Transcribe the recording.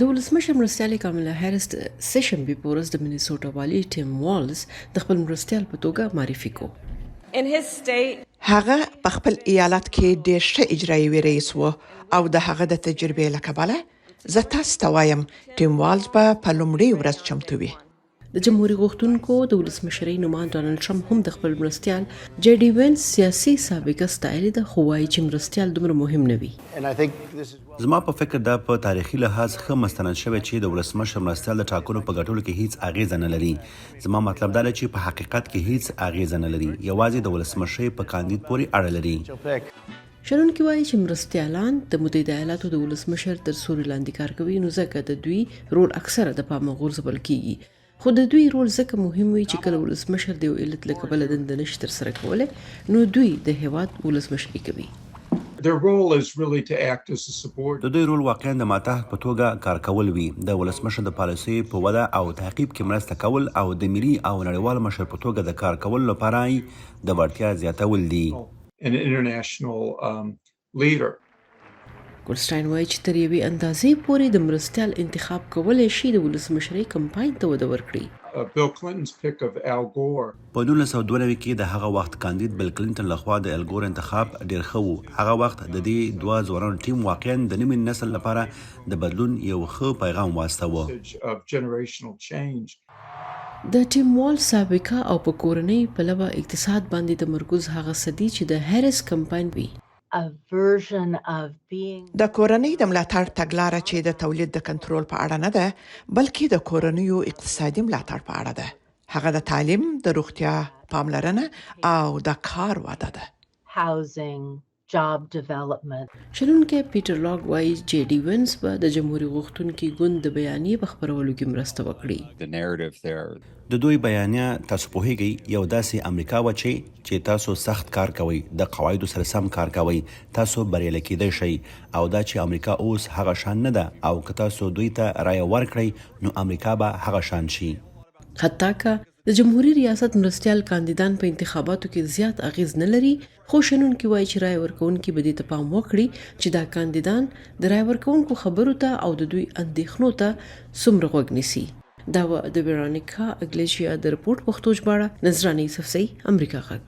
د ولسمشر مرستیال کاملا هریس د سشنبې په ورځ د منیسوټا والي ټیم والز د خپل مرستیال په توګه معرفي کو. هغه په خپل ایالت کې ډېر ښه اجرایي رئیس و او د هغه د تجربې له کبله زه تاسو ته وایم ټیم والز به په لومړۍ ورځ چمتو وي. د جمهوریت غوښتونکو د ولسمشرۍ نومان ډانلډ ټرمپ هم د خپل مرستیال جی ډي وینس سیاسي سابقه ستایلې ده، خو وایي چې مرستیال دومره مهم نه وي. زما په فکر دا په تاریخي لحاظ ښه مستند شوی چې د ولسمشر مرستیال د ټاکنو په ګټلو کې هیڅ اغیزه نه لري. زما مطلب دا دی چې په حقیقت کې هیڅ اغیزه نه لري، یوازې د ولسمشرۍ په کاندید پورې اړه لري. شنونکي وایي چې مرستیالان د متحده ایالاتو د ولسمشر تر سوري لاندې کار کوي، نو ځکه د دوی رول اکثره د پامه غورځول کیږي. خو د دوی رول ځکه مهم وي چې کله ولسمشر د یو علت له کبله دنده نشي ترسره کولی، نو دوی د هیواد ولسمشري کوي. د دوی رول واقعا د ماتحت په توګه کار کول وي، د ولسمشر د پالیسۍ په وده او تعقیب کې مرسته کول او د ملي او نړیوال مشر په توګه د کار کولو لپاره د وړتیا زیاتول دي. ګولسټاین وایي چې تر یوې اندازې پورې د مرستیال انتخاب کولی شي د ولسمشرۍ کمپاین ته وده ورکړي. په 1992 کې د هغه وخت کاندید بل کلینټن لخوا د الګور انتخاب ډیر ښه و. هغه وخت د دې دوه ځوانانو ټیم واقعا د نوي نسل لپاره د بدلون یو ښه پیغام واستاوه. د ټیم وال سابقه او په کورنۍ پلوه اقتصاد باندې تمرکز هغه څه دي چې د هریس کمپاین وي. د کورنۍ د ملاتړ تګلاره چې د تولید د کنټرول په اړه نه ده، بلکې د کورنیو اقتصادي ملاتړ په اړه ده. هغه د تعلیم، د روغتیا پاملرنه او د کار وعده ده. شنونکی پیټر لاګ وایي جی ډي وینس به د جمهوریت غوښتونکي ګوند د بیانیې په خپرولو کې مرسته وکړي. د دوی بیانیه تاسو پوهیږئ یو داسې امریکا و چې تاسو سخت کار کوئ، د قواعدو سره سم کار کوئ، تاسو بریالي کېدای شئ، او دا چې امریکا اوس هغه شان نه ده، او که تاسو دوی ته رایه ورکړئ نو امریکا به هغه شان شي. حتی که د جمهوریت ریاست مرستیال کاندیدان په انتخاباتو کې زیات اغیز نه لري، خو شنونکي وایي چې رایه ورکوونکي به دې ته پام وکړي چې دا کاندیدان د رایه ورکوونکو خبرو ته او د دوی اندېښنو ته څومره غوږ نیسي. دا و د ویرونیکا اګلیشیا د رپورټ پښتو ژباړه، نذرانه یوسفزۍ، امریکا غږ.